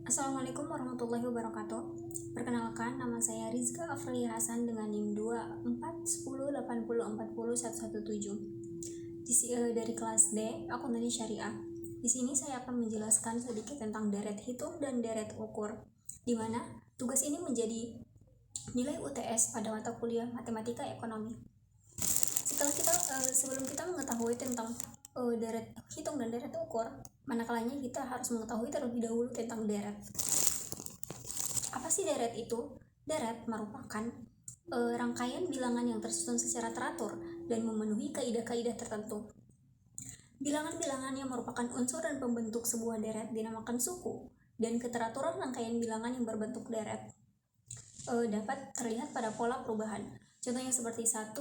Assalamualaikum warahmatullahi wabarakatuh. Perkenalkan, nama saya Rizka Afralia Hasan dengan NIM 241080404117 dari kelas D, Akuntansi Syariah. Di sini saya akan menjelaskan sedikit tentang deret hitung dan deret ukur, di mana tugas ini menjadi nilai UTS pada mata kuliah Matematika Ekonomi. Sebelum kita mengetahui tentang deret hitung dan deret ukur, manakalanya kita harus mengetahui terlebih dahulu tentang deret. Apa sih deret itu? Deret merupakan rangkaian bilangan yang tersusun secara teratur dan memenuhi kaidah-kaidah tertentu. Bilangan-bilangan yang merupakan unsur dan pembentuk sebuah deret dinamakan suku, dan keteraturan rangkaian bilangan yang berbentuk deret dapat terlihat pada pola perubahan. Contohnya seperti 1,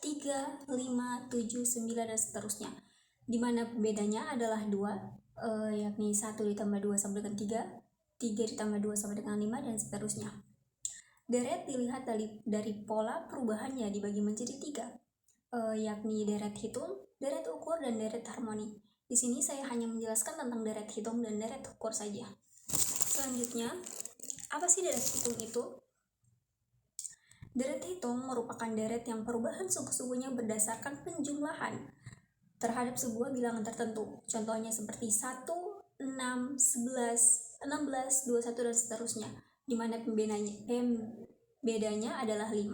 3, 5, 7, 9, dan seterusnya. Di mana bedanya adalah 2, yakni 1 ditambah 2 sama dengan 3, 3 ditambah 2 sama dengan 5, dan seterusnya. Deret dilihat dari pola perubahannya dibagi menjadi 3, yakni deret hitung, deret ukur, dan deret harmoni. Di sini saya hanya menjelaskan tentang deret hitung dan deret ukur saja. Selanjutnya, apa sih deret hitung itu? Deret hitung merupakan deret yang perubahan suku-sukunya berdasarkan penjumlahan terhadap sebuah bilangan tertentu. Contohnya seperti 1, 6, 11, 16, 21, dan seterusnya. Di mana bedanya adalah 5.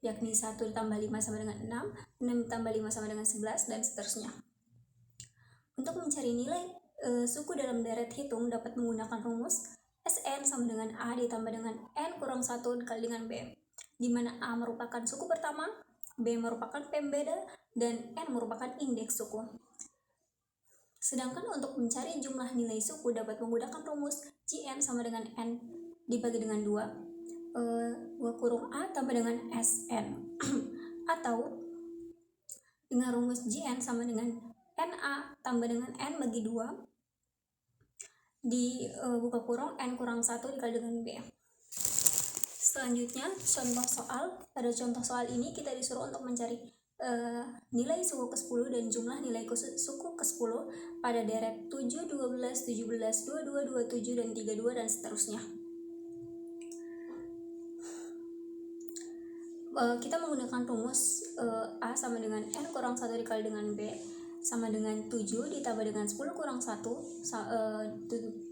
Yakni 1 ditambah 5 sama dengan 6, 6 ditambah 5 sama dengan 11, dan seterusnya. Untuk mencari nilai suku dalam deret hitung dapat menggunakan rumus Sn sama dengan A ditambah dengan N kurang 1 dikali dengan B, di mana A merupakan suku pertama, B merupakan pembeda, dan N merupakan indeks suku. Sedangkan untuk mencari jumlah nilai suku dapat menggunakan rumus Jn sama dengan N dibagi dengan 2, 2 kurung A tambah dengan Sn atau dengan rumus Jn sama dengan Na tambah dengan N bagi 2 buka kurung N kurang 1 dikali dengan B. Selanjutnya, contoh soal. Pada contoh soal ini kita disuruh untuk mencari nilai suku ke-10 dan jumlah nilai suku ke-10 pada deret 7, 12, 17, 22, 27, dan 32, dan seterusnya. Kita menggunakan rumus A sama dengan N kurang 1 dikali dengan B sama dengan 7 ditambah dengan 10 kurang 1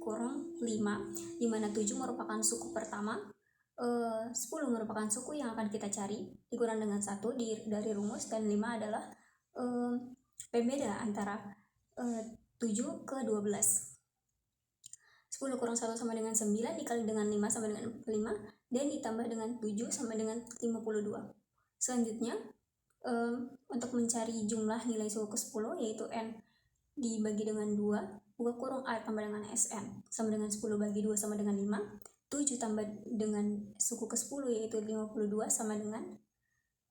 kurang 5, di mana 7 merupakan suku pertama, 10 merupakan suku yang akan kita cari, dikurang dengan 1 dari rumus, dan 5 adalah pembeda antara 7 ke 12. 10 kurang 1 sama dengan 9 dikali dengan 5 sama dengan 5, dan ditambah dengan 7 sama dengan 52. Selanjutnya, untuk mencari jumlah nilai suku ke-10 yaitu N dibagi dengan 2, buka kurung A tambah dengan Sn sama dengan 10 bagi 2 sama dengan 5, 7 tambah dengan suku ke-10 yaitu 52 sama dengan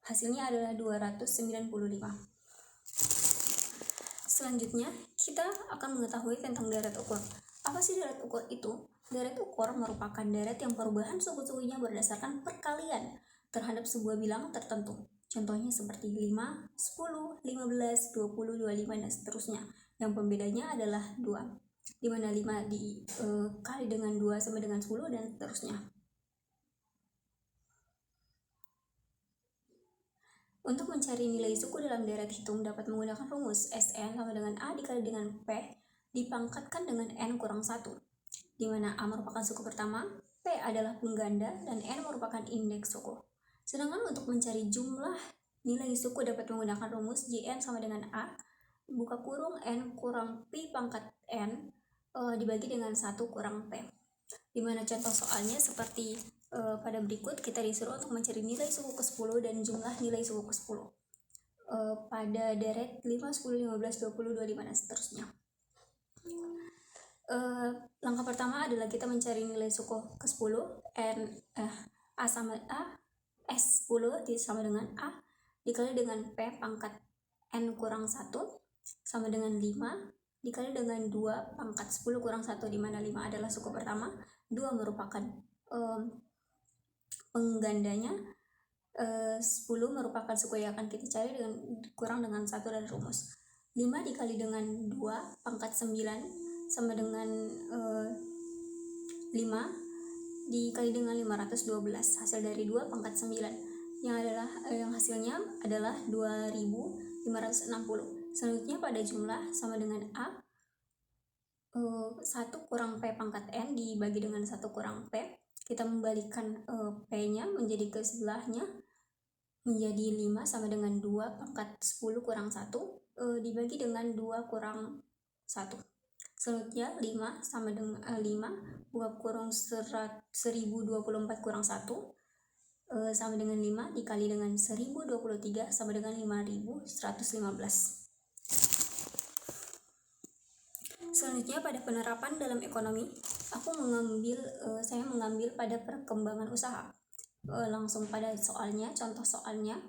hasilnya adalah 295. Selanjutnya, kita akan mengetahui tentang deret ukur. Apa sih deret ukur itu? Deret ukur merupakan deret yang perubahan suku-sukunya berdasarkan perkalian terhadap sebuah bilangan tertentu. Contohnya seperti 5, 10, 15, 20, 25, dan seterusnya. Yang pembedanya adalah 2, di mana 5 dikali dengan 2 sama dengan 10, dan seterusnya. Untuk mencari nilai suku dalam deret hitung dapat menggunakan rumus Sn sama dengan A dikali dengan P dipangkatkan dengan N kurang 1, di mana A merupakan suku pertama, P adalah pengganda, dan N merupakan indeks suku. Sedangkan untuk mencari jumlah nilai suku dapat menggunakan rumus Jn sama dengan A buka kurung N kurang Pi pangkat N dibagi dengan 1 kurang P. Di mana contoh soalnya seperti pada berikut, kita disuruh untuk mencari nilai suku ke-10 dan jumlah nilai suku ke-10 pada deret 5, 10, 15, 20, 25, dan seterusnya. Langkah pertama adalah kita mencari nilai suku ke-10 A sama A S10 sama dengan A dikali dengan P pangkat N kurang 1 sama dengan 5 dikali dengan 2 pangkat 10 kurang 1, di mana 5 adalah suku pertama, 2 merupakan penggandanya, 10 merupakan suku yang akan kita cari dengan kurang dengan 1 dari rumus. 5 dikali dengan 2 pangkat 9 sama dengan 5 dikali dengan 512. Hasil dari 2 pangkat 9 yang hasilnya adalah 2560. Selanjutnya pada jumlah sama dengan A, 1 kurang P pangkat N dibagi dengan 1 kurang P. Kita membalikan P-nya menjadi ke sebelahnya, menjadi 5 sama dengan 2 pangkat 10 kurang 1 dibagi dengan 2 kurang 1. Selanjutnya 5 sama dengan 5 buka kurung 1024 kurang 1 sama dengan 5 dikali dengan 1023 sama dengan 5115. Selanjutnya pada penerapan dalam ekonomi, saya mengambil pada perkembangan usaha. Langsung pada soalnya, contoh soalnya.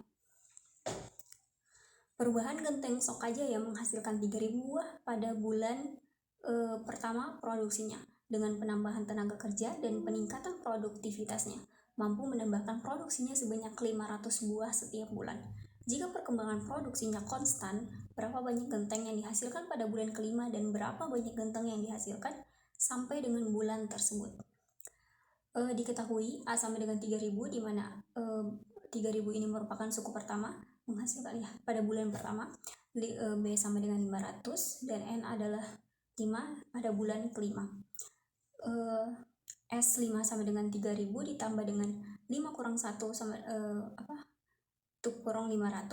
Perubahan genteng Sokajaya menghasilkan 3.000 buah pada bulan pertama produksinya. Dengan penambahan tenaga kerja dan peningkatan produktivitasnya, mampu menambahkan produksinya sebanyak 500 buah setiap bulan. Jika perkembangan produksinya konstan, berapa banyak genteng yang dihasilkan pada bulan kelima dan berapa banyak genteng yang dihasilkan sampai dengan bulan tersebut. Diketahui A sama dengan 3.000, di mana 3.000 ini merupakan suku pertama menghasilkan pada bulan pertama. B sama dengan 500 dan N adalah 5 pada bulan kelima. S 5 sama dengan 3.000 ditambah dengan 5 kurang 1 sama kurang 500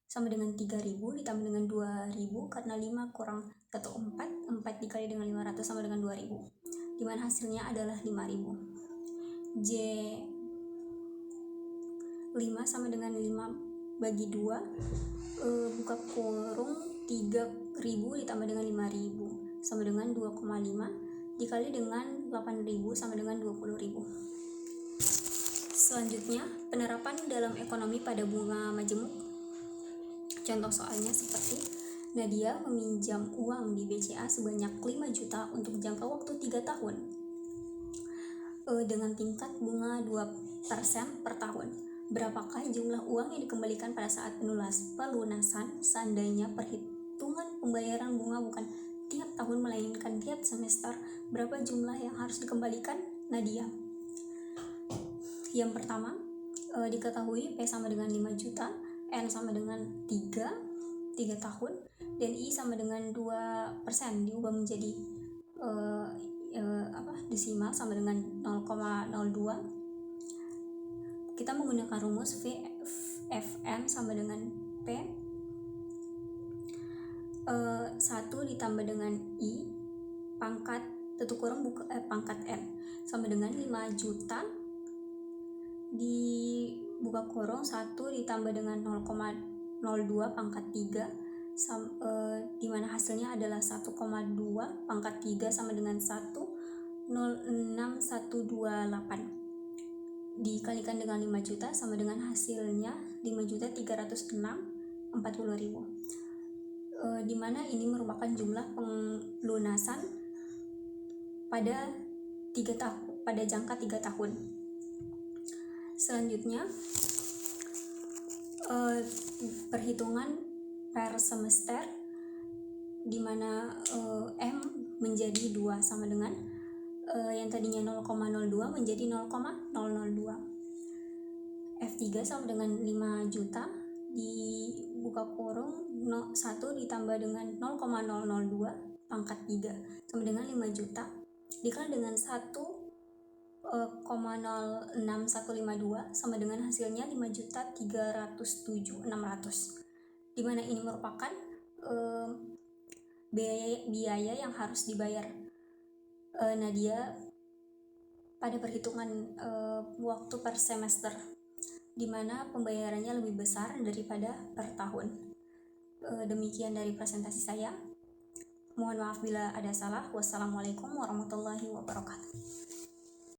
sama dengan 3.000 ditambah dengan 2.000, karena 5 kurang 1 4 dikali dengan 500 sama dengan 2.000, dimana hasilnya adalah 5.000. J 5 sama dengan 5 bagi 2 buka kurung 3.000 ditambah dengan 5.000 sama dengan 2,5 dikali dengan 8.000 sama dengan 20.000. Selanjutnya, penerapan dalam ekonomi pada bunga majemuk. Contoh soalnya seperti Nadia meminjam uang di BCA sebanyak 5 juta untuk jangka waktu 3 tahun dengan tingkat bunga 2% per tahun. Berapakah jumlah uang yang dikembalikan pada saat pelunasan seandainya perhitungan pembayaran bunga bukan tiap tahun melainkan tiap semester? Berapa jumlah yang harus dikembalikan Nadia? Yang pertama, diketahui P sama dengan 5 juta, N sama dengan 3 tahun, dan I sama dengan 2% diubah menjadi desimal sama dengan 0,02. Kita menggunakan rumus Fn sama dengan P 1 ditambah dengan I pangkat pangkat N sama dengan 5 juta dibuka kurung 1 ditambah dengan 0,02 pangkat 3 dimana hasilnya adalah 1,2 pangkat 3 sama dengan 1,06128 dikalikan dengan 5 juta sama dengan hasilnya 5.306.40.000, dimana ini merupakan jumlah pelunasan pada jangka 3 tahun. Selanjutnya, perhitungan per semester, di mana M menjadi 2 sama dengan yang tadinya 0,02 menjadi 0,002. F3 sama dengan 5 juta dibuka kurung 1 ditambah dengan 0,002 pangkat 3 sama dengan 5 juta dikali dengan 1,06152 sama dengan hasilnya 5.307.600, di mana ini merupakan biaya yang harus dibayar Nadia pada perhitungan waktu per semester, di mana pembayarannya lebih besar daripada per tahun. Demikian dari presentasi saya. Mohon maaf bila ada salah. Wassalamualaikum warahmatullahi wabarakatuh.